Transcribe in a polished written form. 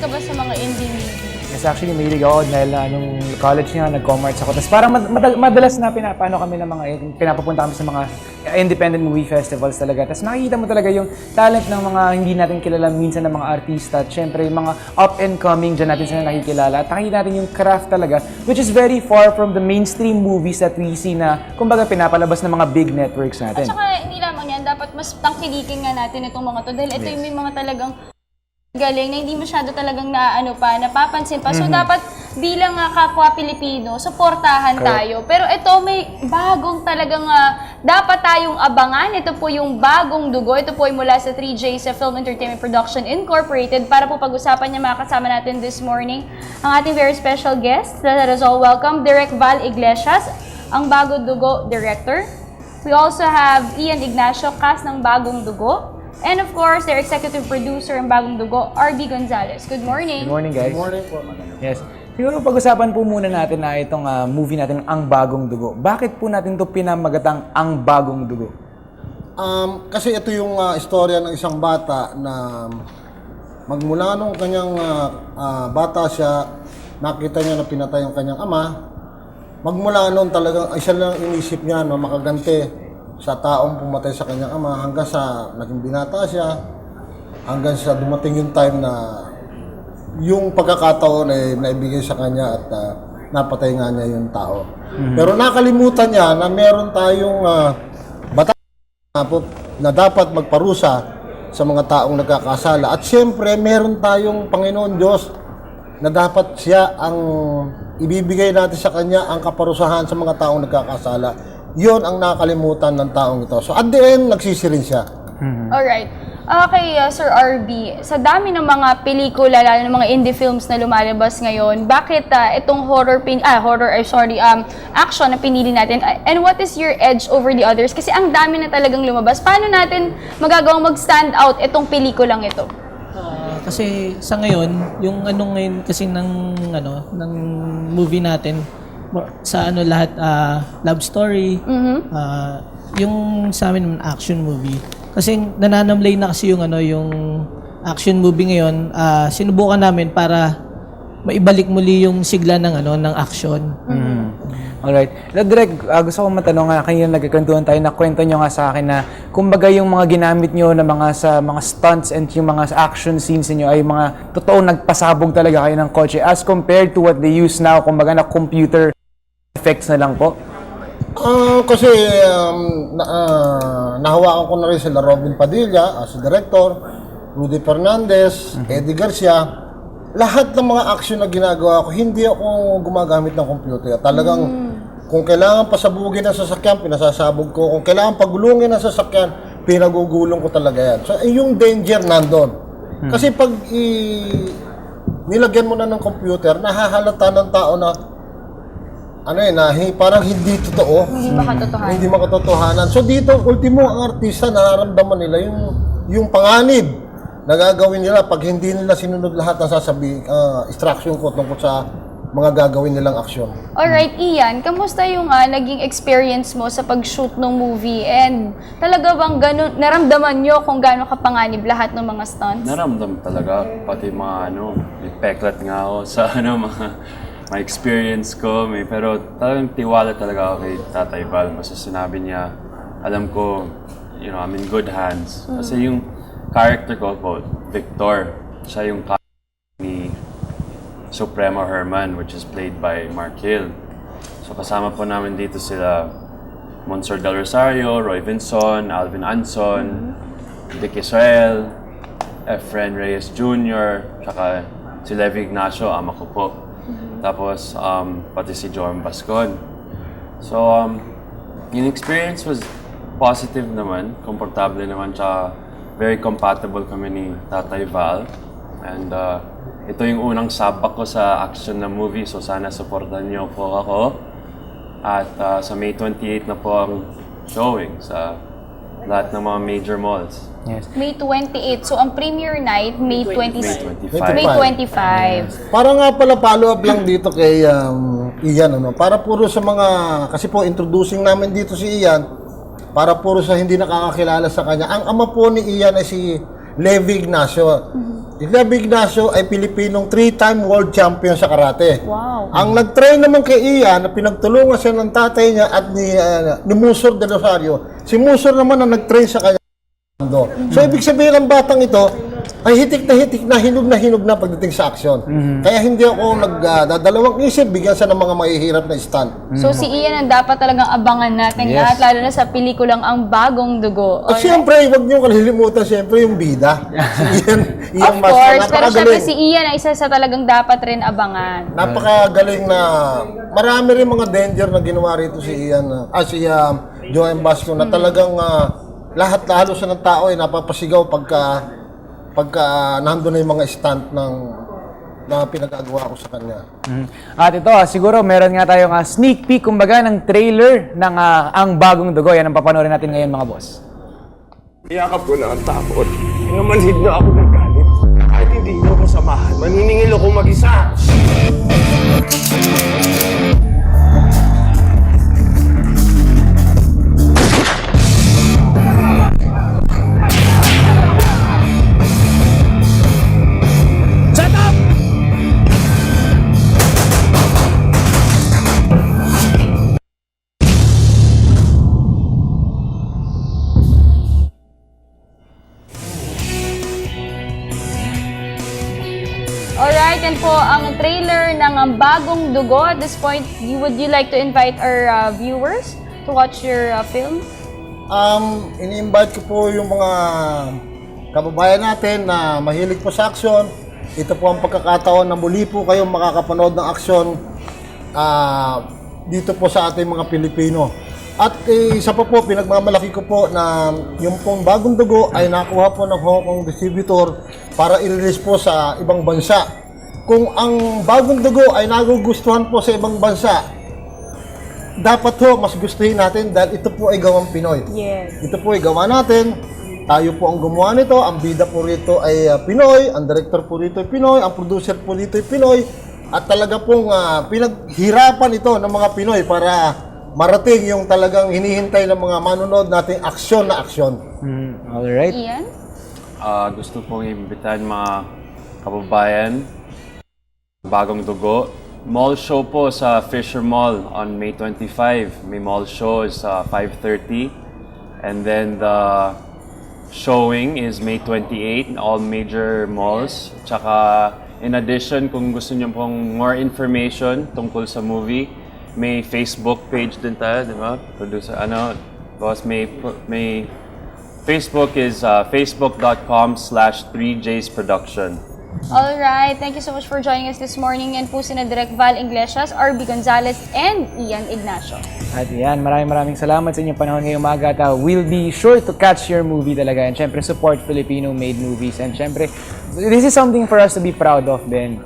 ka ba sa mga indie movies? Yes, actually, mahilig ako dahil nung college nga, nag-commerce ako. Tapos parang madalas na pinapano kami ng mga, pinapapunta kami sa mga independent movie festivals talaga. Tapos nakikita mo talaga yung talent ng mga hindi natin kilala minsan ng mga artista. At syempre, yung mga up-and-coming, dyan natin sila nakikilala. At nakikita natin yung craft talaga, which is very far from the mainstream movies that we see na, kumbaga, pinapalabas ng mga big networks natin. At saka, hindi lamang yan, dapat mas tangkilikin nga natin itong mga to. Dahil ito yung may mga talagang galing na hindi masyado talagang napapansin pa. So, dapat bilang kapwa Pilipino, suportahan tayo. Pero ito, may bagong talagang dapat tayong abangan. Ito po yung bagong dugo. Ito po ay mula sa 3J sa Film Entertainment Production Incorporated. Para po pag-usapan niya, makakasama natin this morning ang ating very special guest. Let us all welcome Direk Val Iglesias, ang Bagong Dugo Director. We also have Ian Ignacio, cast ng Bagong Dugo. And of course, their executive producer ng Bagong Dugo, RB Gonzalez. Good morning. Good morning, guys. Good morning po. Yes. Siguro pag-usapan po muna natin na itong movie natin, Ang Bagong Dugo. Bakit po natin ito pinamagatang Ang Bagong Dugo? Kasi ito yung istorya ng isang bata na magmula nung kanyang bata siya, nakita niya na pinatay ang kanyang ama. Magmula noon talagang isa lang inisip niya na makaganti sa taong pumatay sa kanyang ama hanggang sa naging binata siya, hanggang sa dumating yung time na yung pagkakataon ay naibigay sa kanya at napatay nga niya yung tao. Pero nakalimutan niya na meron tayong batas na dapat magparusa sa mga taong nagkakasala. At siyempre, meron tayong Panginoon Diyos na dapat siya ang ibibigay natin sa kanya ang kaparusahan sa mga taong nagkakasala. Yon ang nakalimutan ng taong ito. So at the end, nagsisirin siya. Alright. Okay, Sir RB, sa dami ng mga pelikula, lalo ng mga indie films na lumalabas ngayon, bakit itong action na pinili natin? And what is your edge over the others? Kasi ang dami na talagang lumabas. Paano natin magagawang mag-stand out itong pelikulang ito? Kasi sa ngayon, yung ngayon kasi ng movie natin, sa lahat love story, yung sa amin action movie. Kasi nananamlay na kasi yung action movie ngayon, sinubukan namin para maibalik muli yung sigla ng action. Alright. Direk, gusto ko matanong kanina nagkakwentuhan tayo, na kwento nyo nga sa akin na kumbaga yung mga ginamit nyo na mga stunts and yung mga action scenes niyo ay mga totoong nagpasabog talaga kayo ng kotse as compared to what they use now, kumbaga na computer effects na lang po? Kasi nahawakan ko na rin sila Robin Padilla as director, Rudy Fernandez, Eddie Garcia. Lahat ng mga action na ginagawa ko, hindi ako gumagamit ng computer. Talagang kung kailangan pasabugin ang sasakyan, pinasasabog ko. Kung kailangan pagulungin ang sasakyan, pinagugulong ko talaga yan. So, yung danger nandun. Kasi pag nilagyan mo na ng computer, nahahalata ng tao na parang hindi totoo. Hindi makatotohanan. Hindi makatotohanan. So dito, ultimo ang artista, nararamdaman nila yung panganib na gagawin nila pag hindi nila sinunod lahat ng instruction ko tungkol sa mga gagawin nilang aksyon. Alright, Ian, kamusta yung naging experience mo sa pag-shoot ng movie? And talaga bang naramdaman nyo kung gaano kapanganib lahat ng mga stunts? Naramdam talaga, pati mga peklat nga ako sa mga experience ko. Pero talagang tiwala talaga ako kay Tatay Val. Basta sinabi niya, alam ko, I'm in good hands. Kasi yung character ko Victor, siya yung ni Supremo Herman, which is played by Mark Hill. So kasama po namin dito sila Monsor Del Rosario, Roy Vinson, Alvin Anson, Vic Israel, Efren Reyes Jr., tsaka si Levi Ignacio, ama ko po. Tapos pati si Joan Bascon. So yung experience was positive naman, komportable naman, tsaka very compatible kami ni Tatay Val. And ito yung unang sabak ko sa action na movie, so sana supportan niyo po ako. At sa May 28 na po ang showing sa lahat ng mga major malls. Yes. May 28. So, ang premiere night, May 25. May 25. Para nga pala follow-up lang dito kay Ian, para puro sa mga, kasi po introducing namin dito si Ian, para puro sa hindi nakakakilala sa kanya. Ang ama po ni Ian ay si Levi Ignacio. Si Levi Ignacio ay Pilipinong 3-time world champion sa karate. Wow. Ang nag-train naman kay Ian, na pinagtulungan siya ng tatay niya at ni Musor de Rosario, si Musor naman ang nag-train sa kanya. So, ibig sabihin ng batang ito, ay hitik na hinog na pagdating sa aksyon. Kaya hindi ako nagdadalawang isip, bigyan siya ng mga mahihirap na stunt. So si Ian ang dapat talagang abangan natin lahat, lalo na sa pelikulang Ang Bagong Dugo. At siyempre, huwag niyo kalilimutan siyempre yung bida. Si Of Ian course, pero syempre napakagaling. si Ian ay isa sa talagang dapat rin abangan. Napakagaling na marami rin mga danger na ginawa rito si Ian, si Joe M. Basco na talagang lahat halos ng tao ay napapasigaw pagka nandun na yung mga stunt na pinagagawa ko sa kanya. At ito, siguro meron nga tayong sneak peek, kumbaga, ng trailer ng Ang Bagong Dugo. Yan ang papanoorin natin ngayon, mga boss. Iyakap ko na ang takot. Pinamanhid na ako ng galit. Kahit hindi niyo ako samahan, maniningil ako mag-isa. Alright, and po ang trailer ng Ang Bagong Dugo. At this point, would you like to invite our viewers to watch your film? Ini-invite ko po yung mga kababayan natin na mahilig po sa aksyon. Ito po ang pagkakataon na muli po kayong makakapanood ng aksyon dito po sa ating mga Pilipino. At isa pa po, pinagmamalaki ko po na yung pong Bagong Dugo ay nakuha po ng Hong Kong distributor para i-release po sa ibang bansa. Kung ang Bagong Dugo ay nagugustuhan po sa ibang bansa, dapat ho mas gustuhin natin dahil ito po ay gawang Pinoy. Yes. Ito po ay gawa natin. Tayo po ang gumawa nito. Ang bida po rito ay Pinoy. Ang director po rito ay Pinoy. Ang producer po rito ay Pinoy. At talaga pong pinaghirapan ito ng mga Pinoy para marating yung talagang hinihintay ng mga manonood nating aksyon na aksyon. Alright. Ian? Gusto pong imbitahan mga kababayan, Bagong Dugo. Mall show po sa Fisher Mall on May 25. May mall show sa 5:30. And then the showing is May 28 in all major malls. Tsaka in addition, kung gusto niyo pong more information tungkol sa movie, may Facebook page din tayo, di ba? Producer, boss, may Facebook is facebook.com/3JsProduction. Alright, thank you so much for joining us this morning. Yan po sina Direk Val Iglesias, RB Gonzalez, and Ian Ignacio. At yan, maraming salamat sa inyong panahon ngayong umaga. At we'll be sure to catch your movie talaga. And syempre, support Filipino-made movies. And syempre, this is something for us to be proud of din.